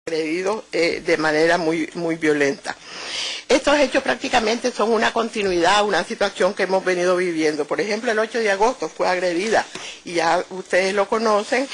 agredidos de manera muy violenta. Estos hechos prácticamente son una continuidad, una situación que hemos venido viviendo. Por ejemplo, el 8 de agosto fue agredida, y ya ustedes lo conocen,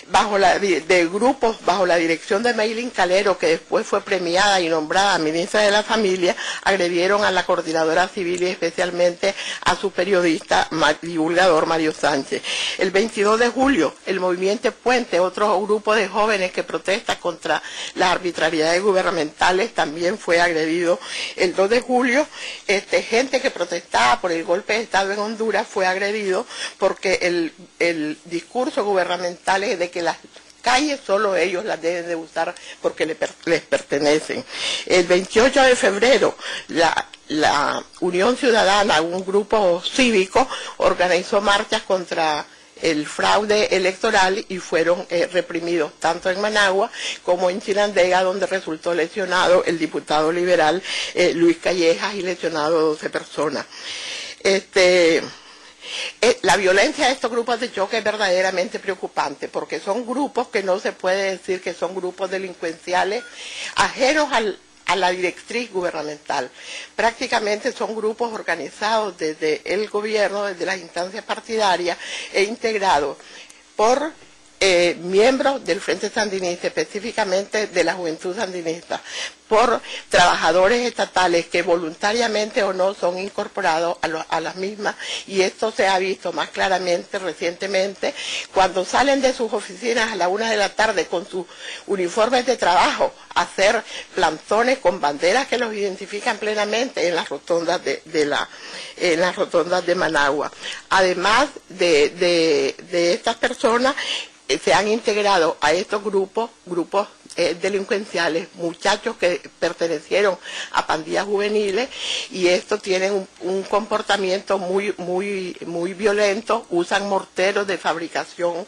de grupos bajo la dirección de Maylin Calero, que después fue premiada y nombrada ministra de la Familia, agredieron a la coordinadora civil y especialmente a su periodista divulgador Mario Sánchez. El 22 de julio, el Movimiento Puente, otro grupo de jóvenes que protesta contra las arbitrariedades gubernamentales, también fue agredido. El 2 de julio, gente que protestaba por el golpe de Estado en Honduras fue agredido porque el discurso gubernamental es de que las calles solo ellos las deben de usar porque les pertenecen. El 28 de febrero, la Unión Ciudadana, un grupo cívico, organizó marchas contra el fraude electoral y fueron reprimidos tanto en Managua como en Chinandega, donde resultó lesionado el diputado liberal Luis Callejas y lesionado 12 personas. La violencia de estos grupos de choque es verdaderamente preocupante, porque son grupos que no se puede decir que son grupos delincuenciales ajenos a la directriz gubernamental. Prácticamente son grupos organizados desde el gobierno, desde las instancias partidarias e integrados por miembros del Frente Sandinista, específicamente de la Juventud Sandinista, por trabajadores estatales que voluntariamente o no son incorporados a las mismas, y esto se ha visto más claramente recientemente cuando salen de sus oficinas a la 1 de la tarde con sus uniformes de trabajo a hacer plantones con banderas que los identifican plenamente en las rotondas en las rotondas de Managua. Además de estas personas, se han integrado a estos grupos delincuenciales, muchachos que pertenecieron a pandillas juveniles, y estos tienen un comportamiento muy violento, usan morteros de fabricación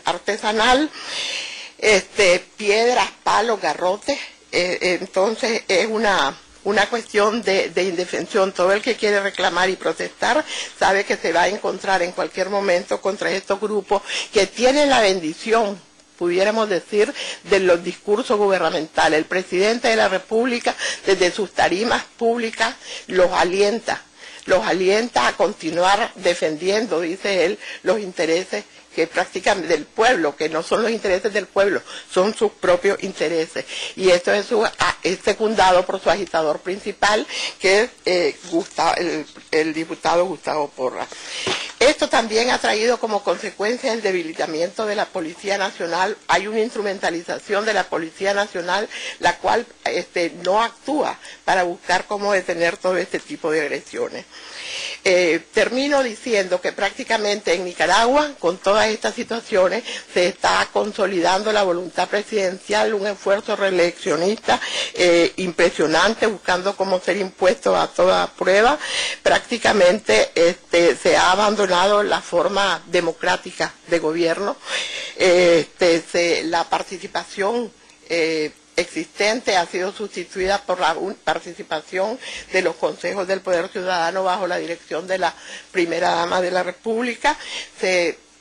artesanal, piedras, palos, garrotes. Entonces es una cuestión de indefensión. Todo el que quiere reclamar y protestar sabe que se va a encontrar en cualquier momento contra estos grupos que tienen la bendición, pudiéramos decir, de los discursos gubernamentales. El presidente de la República, desde sus tarimas públicas, los alienta a continuar defendiendo, dice él, los intereses que prácticamente del pueblo, que no son los intereses del pueblo, son sus propios intereses. Y esto es secundado por su agitador principal, que es el diputado Gustavo Porras. Esto también ha traído como consecuencia el debilitamiento de la Policía Nacional. Hay una instrumentalización de la Policía Nacional, la cual no actúa para buscar cómo detener todo este tipo de agresiones. Termino diciendo que prácticamente en Nicaragua, con todas estas situaciones, se está consolidando la voluntad presidencial, un esfuerzo reeleccionista impresionante, buscando cómo ser impuesto a toda prueba. Prácticamente se ha abandonado la forma democrática de gobierno, la participación existente ha sido sustituida por la participación de los consejos del Poder Ciudadano bajo la dirección de la primera dama de la República.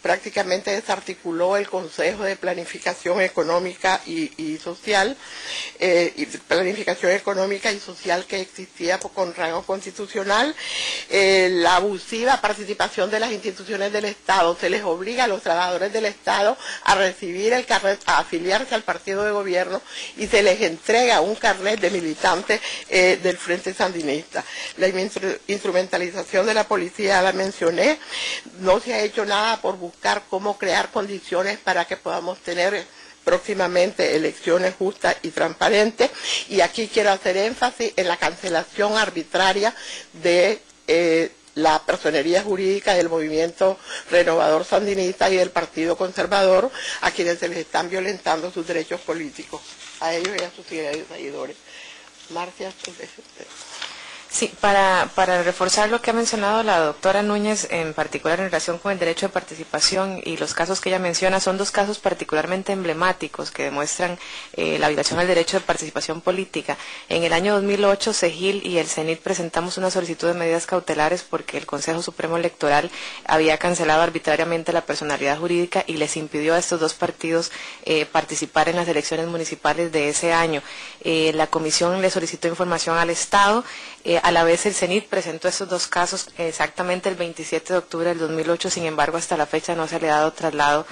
Prácticamente desarticuló el Consejo de Planificación Económica y Social, que existía con rango constitucional. La abusiva participación de las instituciones del Estado. Se les obliga a los trabajadores del Estado a recibir el carnet, a afiliarse al partido de gobierno, y se les entrega un carnet de militantes del Frente Sandinista. La instrumentalización de la policía ya la mencioné. No se ha hecho nada por buscar cómo crear condiciones para que podamos tener próximamente elecciones justas y transparentes. Y aquí quiero hacer énfasis en la cancelación arbitraria de la personería jurídica del Movimiento Renovador Sandinista y del Partido Conservador, a quienes se les están violentando sus derechos políticos, a ellos y a sus seguidores. Marcia, Sí, para reforzar lo que ha mencionado la doctora Núñez, en particular en relación con el derecho de participación y los casos que ella menciona, son dos casos particularmente emblemáticos que demuestran la violación al derecho de participación política. En el año 2008, CEGIL y el CENIT presentamos una solicitud de medidas cautelares porque el Consejo Supremo Electoral había cancelado arbitrariamente la personalidad jurídica y les impidió a estos dos partidos participar en las elecciones municipales de ese año. La comisión le solicitó información al Estado. A la vez el CENIT presentó estos dos casos exactamente el 27 de octubre del 2008, sin embargo hasta la fecha no se le ha dado traslado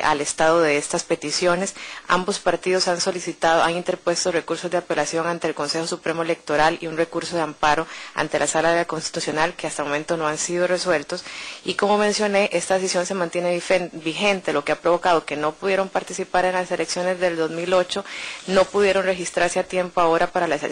al Estado de estas peticiones. Ambos partidos han interpuesto recursos de apelación ante el Consejo Supremo Electoral y un recurso de amparo ante la Sala de la Constitucional que hasta el momento no han sido resueltos, y como mencioné, esta decisión se mantiene vigente, lo que ha provocado que no pudieron participar en las elecciones del 2008, no pudieron registrarse a tiempo ahora para las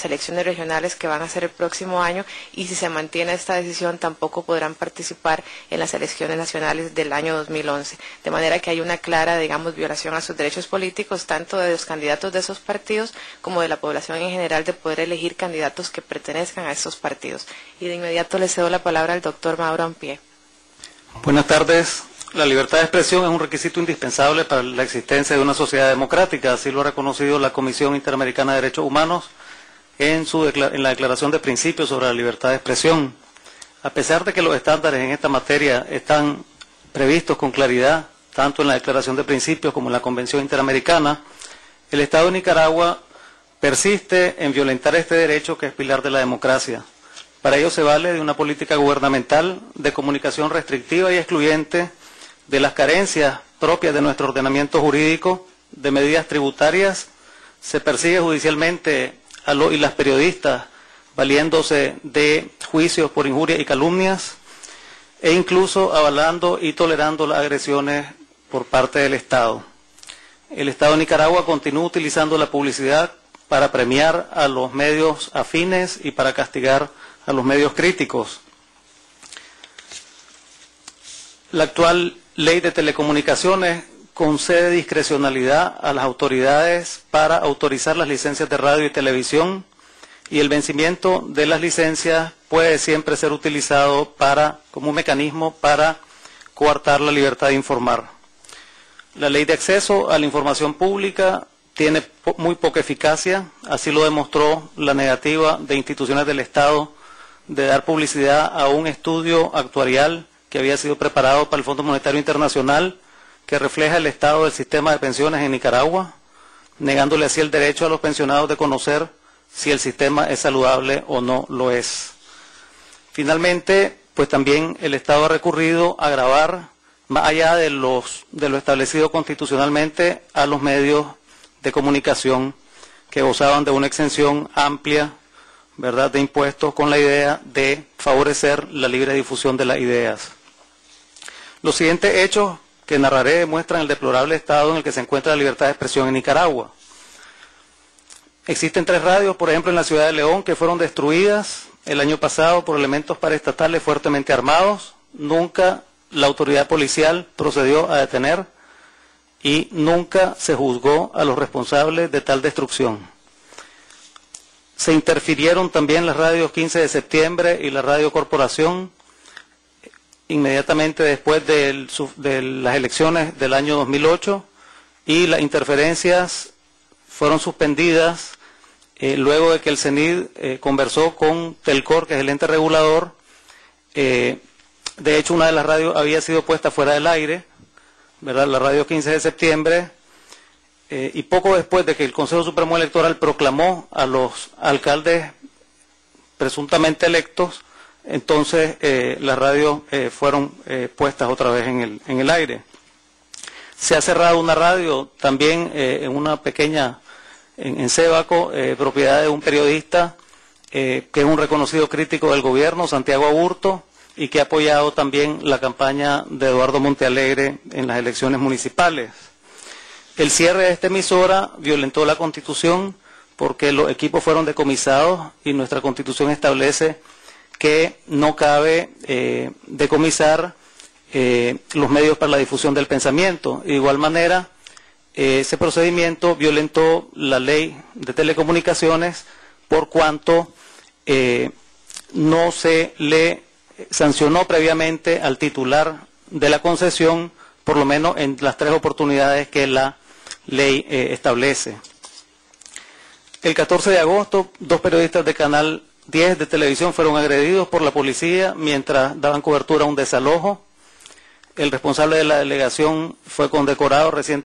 elecciones regionales que van a ser el próximo año, y si se mantiene esta decisión tampoco podrán participar en las elecciones nacionales del año 2011. De manera que hay una clara, digamos, violación a sus derechos políticos, tanto de los candidatos de esos partidos como de la población en general, de poder elegir candidatos que pertenezcan a estos partidos. Y de inmediato le cedo la palabra al doctor Mauro Ampie. Buenas tardes. La libertad de expresión es un requisito indispensable para la existencia de una sociedad democrática, así lo ha reconocido la Comisión Interamericana de Derechos Humanos en la Declaración de Principios sobre la Libertad de Expresión. A pesar de que los estándares en esta materia están previstos con claridad, tanto en la Declaración de Principios como en la Convención Interamericana, el Estado de Nicaragua persiste en violentar este derecho que es pilar de la democracia. Para ello se vale de una política gubernamental de comunicación restrictiva y excluyente, de las carencias propias de nuestro ordenamiento jurídico, de medidas tributarias, se persigue judicialmente a los y las periodistas valiéndose de juicios por injurias y calumnias, e incluso avalando y tolerando las agresiones por parte del Estado. El Estado de Nicaragua continúa utilizando la publicidad para premiar a los medios afines y para castigar a los medios críticos. La actual ley de telecomunicaciones concede discrecionalidad a las autoridades para autorizar las licencias de radio y televisión, y el vencimiento de las licencias puede siempre ser utilizado como un mecanismo para coartar la libertad de informar. La ley de acceso a la información pública tiene muy poca eficacia, así lo demostró la negativa de instituciones del Estado de dar publicidad a un estudio actuarial que había sido preparado para el Fondo Monetario Internacional, que refleja el estado del sistema de pensiones en Nicaragua, negándole así el derecho a los pensionados de conocer si el sistema es saludable o no lo es. Finalmente, pues también el Estado ha recurrido a gravar, más allá de lo establecido constitucionalmente, a los medios de comunicación que gozaban de una exención amplia, ¿verdad?, de impuestos, con la idea de favorecer la libre difusión de las ideas. Los siguientes hechos que narraré muestran el deplorable estado en el que se encuentra la libertad de expresión en Nicaragua. Existen 3 radios, por ejemplo, en la ciudad de León, que fueron destruidas el año pasado por elementos paraestatales fuertemente armados. Nunca la autoridad policial procedió a detener y nunca se juzgó a los responsables de tal destrucción. Se interfirieron también las radios 15 de septiembre y la Radio Corporación inmediatamente después de las elecciones del año 2008, y las interferencias fueron suspendidas luego de que el CENID conversó con Telcor, que es el ente regulador. De hecho, una de las radios había sido puesta fuera del aire, ¿verdad?, la radio 15 de septiembre, y poco después de que el Consejo Supremo Electoral proclamó a los alcaldes presuntamente electos, entonces las radios fueron puestas otra vez en el aire. Se ha cerrado una radio también en una pequeña, en Sébaco, propiedad de un periodista que es un reconocido crítico del gobierno, Santiago Aburto, y que ha apoyado también la campaña de Eduardo Montealegre en las elecciones municipales. El cierre de esta emisora violentó la Constitución porque los equipos fueron decomisados, y nuestra Constitución establece que no cabe decomisar los medios para la difusión del pensamiento. De igual manera, ese procedimiento violentó la ley de telecomunicaciones por cuanto no se le sancionó previamente al titular de la concesión, por lo menos en las 3 oportunidades que la ley establece. El 14 de agosto, 2 periodistas de Canal 10 de televisión fueron agredidos por la policía mientras daban cobertura a un desalojo. El responsable de la delegación fue condecorado